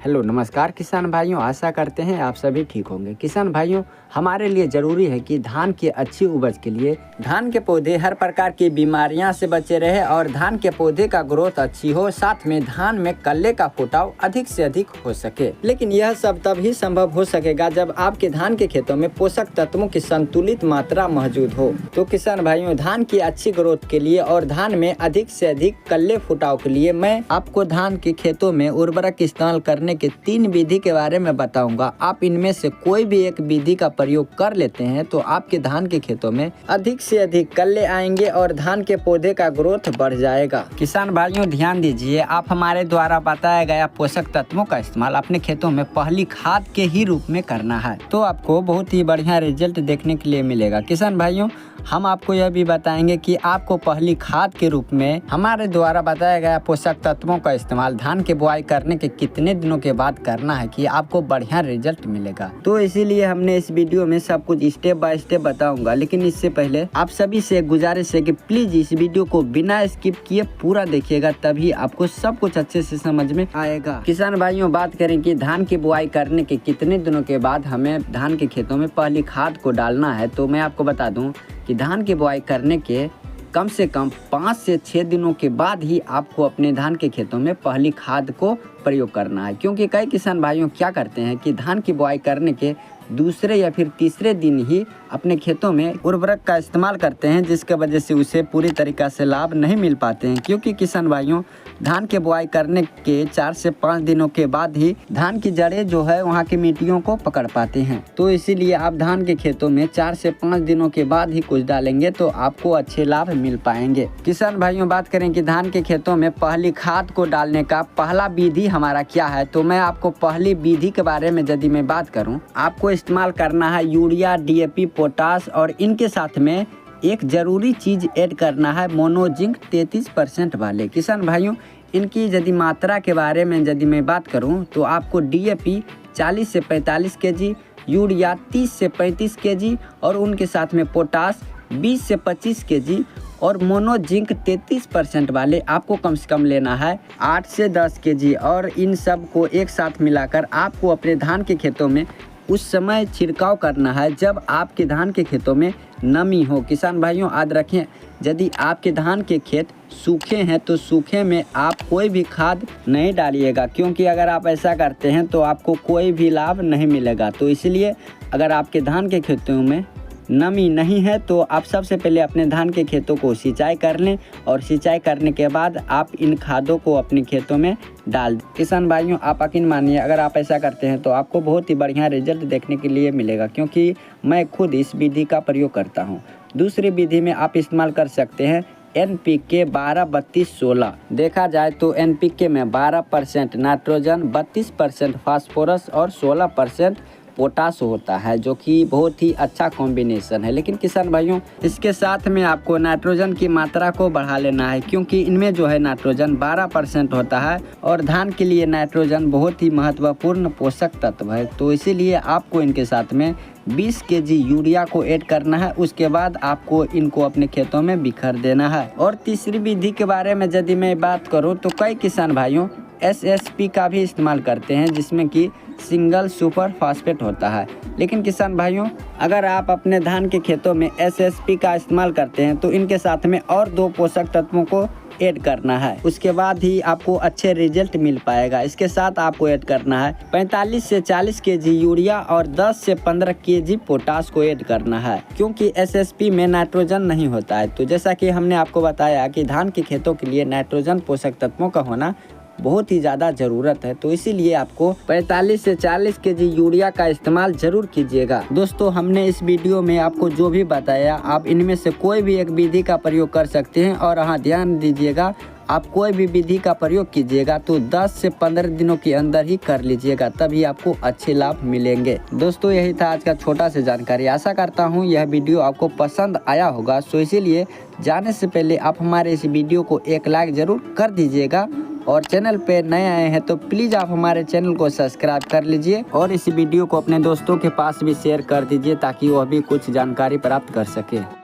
Hello नमस्कार किसान भाइयों, आशा करते हैं आप सभी ठीक होंगे। किसान भाइयों, हमारे लिए ज़रूरी है कि धान की अच्छी उपज के लिए धान के पौधे हर प्रकार की बीमारियां से बचे रहे और धान के पौधे का ग्रोथ अच्छी हो, साथ में धान में कल्ले का फुटाव अधिक से अधिक हो सके। लेकिन यह सब तभी संभव हो सकेगा जब आपके धान के खेतों में पोषक तत्वों की संतुलित मात्रा मौजूद हो। तो किसान भाइयों, धान की अच्छी ग्रोथ के लिए और धान में अधिक से अधिक कल्ले फुटाव के लिए मैं आपको धान के खेतों में उर्वरक इस्तेमाल करने के 3 विधि के बारे में बताऊंगा। आप इनमें से कोई भी एक विधि का प्रयोग कर लेते हैं तो आपके धान के खेतों में अधिक से अधिक कल्ले आएंगे और धान के पौधे का ग्रोथ बढ़ जाएगा। किसान भाइयों ध्यान दीजिए, आप हमारे द्वारा बताया गया पोषक तत्वों का इस्तेमाल अपने खेतों में पहली खाद के ही रूप में करना है तो आपको बहुत ही बढ़िया रिजल्ट देखने के लिए मिलेगा। किसान भाइयों, हम आपको यह भी बताएंगे कि आपको पहली खाद के रूप में हमारे द्वारा बताया गया पोषक तत्वों का इस्तेमाल धान के बुआई करने के कितने दिनों के बाद करना है कि आपको बढ़िया रिजल्ट मिलेगा। तो इसीलिए हमने इस वीडियो में सब कुछ स्टेप बाय स्टेप बताऊंगा। लेकिन इससे पहले आप सभी से गुजारिश है कि प्लीज इस वीडियो को बिना स्किप किए पूरा देखिएगा, तभी आपको सब कुछ अच्छे से समझ में आएगा। किसान भाइयों, बात करें कि धान की बुआई करने के कितने दिनों के बाद हमें धान के खेतों में पहली खाद को डालना है, तो मैं आपको बता दूं कि धान की बुआई करने के कम से कम 5 से 6 दिनों के बाद ही आपको अपने धान के खेतों में पहली खाद को प्रयोग करना है। क्योंकि कई किसान भाइयों क्या करते हैं कि धान की बुआई करने के दूसरे या फिर तीसरे दिन ही अपने खेतों में उर्वरक का इस्तेमाल करते हैं, जिसके वजह से उसे पूरी तरीक़ा से लाभ नहीं मिल पाते हैं। क्योंकि किसान भाइयों, धान के बुआई करने के 4 से 5 दिनों के बाद ही धान की जड़ें जो है वहाँ की मिट्टियों को पकड़ पाते हैं। तो इसीलिए आप धान के खेतों में 4 से 5 दिनों के बाद ही कुछ डालेंगे तो आपको अच्छे लाभ मिल पाएंगे। किसान भाइयों, बात करें कि धान के खेतों में पहली खाद को डालने का पहला विधि हमारा क्या है, तो मैं आपको पहली विधि के बारे में यदि मैं बात करूँ, आपको इस्तेमाल करना है यूरिया, DAP, पोटास और इनके साथ में एक ज़रूरी चीज़ ऐड करना है मोनोजिंक 33% वाले। किसान भाइयों, इनकी यदि मात्रा के बारे में यदि मैं बात करूं तो आपको DAP 40 से 45 kg, यूरिया 30 से 35 kg और उनके साथ में पोटास 20 से 25 kg और मोनोजिंक 33% वाले आपको कम से कम लेना है 8 से 10 kg। और इन सब को एक साथ मिलाकर आपको अपने धान के खेतों में उस समय छिड़काव करना है जब आपके धान के खेतों में नमी हो। किसान भाइयों, याद रखें, यदि आपके धान के खेत सूखे हैं तो सूखे में आप कोई भी खाद नहीं डालिएगा, क्योंकि अगर आप ऐसा करते हैं तो आपको कोई भी लाभ नहीं मिलेगा। तो इसलिए अगर आपके धान के खेतों में नमी नहीं है तो आप सबसे पहले अपने धान के खेतों को सिंचाई कर लें और सिंचाई करने के बाद आप इन खादों को अपने खेतों में डाल दें। किसान भाइयों, आप यकीन मानिए, अगर आप ऐसा करते हैं तो आपको बहुत ही बढ़िया रिजल्ट देखने के लिए मिलेगा, क्योंकि मैं खुद इस विधि का प्रयोग करता हूं। दूसरी विधि में आप इस्तेमाल कर सकते हैं NPK 12-32-16। देखा जाए तो NPK में 12% नाइट्रोजन, 32% फास्फोरस और 16% पोटास होता है, जो कि बहुत ही अच्छा कॉम्बिनेशन है। लेकिन किसान भाइयों, इसके साथ में आपको नाइट्रोजन की मात्रा को बढ़ा लेना है, क्योंकि इनमें जो है नाइट्रोजन 12% होता है और धान के लिए नाइट्रोजन बहुत ही महत्वपूर्ण पोषक तत्व है। तो इसीलिए आपको इनके साथ में 20 kg यूरिया को ऐड करना है। उसके बाद आपको इनको अपने खेतों में बिखर देना है। और तीसरी विधि के बारे में यदि मैं बात करूँ तो कई किसान भाइयों SSP का भी इस्तेमाल करते हैं, जिसमें कि सिंगल सुपर फास्फेट होता है। लेकिन किसान भाइयों, अगर आप अपने धान के खेतों में SSP का इस्तेमाल करते हैं तो इनके साथ में और 2 पोषक तत्वों को ऐड करना है, उसके बाद ही आपको अच्छे रिजल्ट मिल पाएगा। इसके साथ आपको ऐड करना है 45 से 40 kg यूरिया और 10 से 15 kg पोटास को ऐड करना है, क्योंकि SSP में नाइट्रोजन नहीं होता है। तो जैसा कि हमने आपको बताया कि धान के खेतों के लिए नाइट्रोजन पोषक तत्वों का होना बहुत ही ज़्यादा ज़रूरत है। तो इसीलिए आपको 45 से 40 kg यूरिया का इस्तेमाल जरूर कीजिएगा। दोस्तों, हमने इस वीडियो में आपको जो भी बताया, आप इनमें से कोई भी एक विधि का प्रयोग कर सकते हैं। और हाँ, ध्यान दीजिएगा, आप कोई भी विधि का प्रयोग कीजिएगा तो 10 से 15 दिनों के अंदर ही कर लीजिएगा, तभी आपको अच्छे लाभ मिलेंगे। दोस्तों, यही था आज का छोटा सा जानकारी। आशा करता हूँ यह वीडियो आपको पसंद आया होगा। सो इसीलिए जाने से पहले आप हमारे इस वीडियो को एक लाइक ज़रूर कर दीजिएगा और चैनल पे नए आए हैं तो प्लीज़ आप हमारे चैनल को सब्सक्राइब कर लीजिए और इस वीडियो को अपने दोस्तों के पास भी शेयर कर दीजिए, ताकि वह भी कुछ जानकारी प्राप्त कर सके।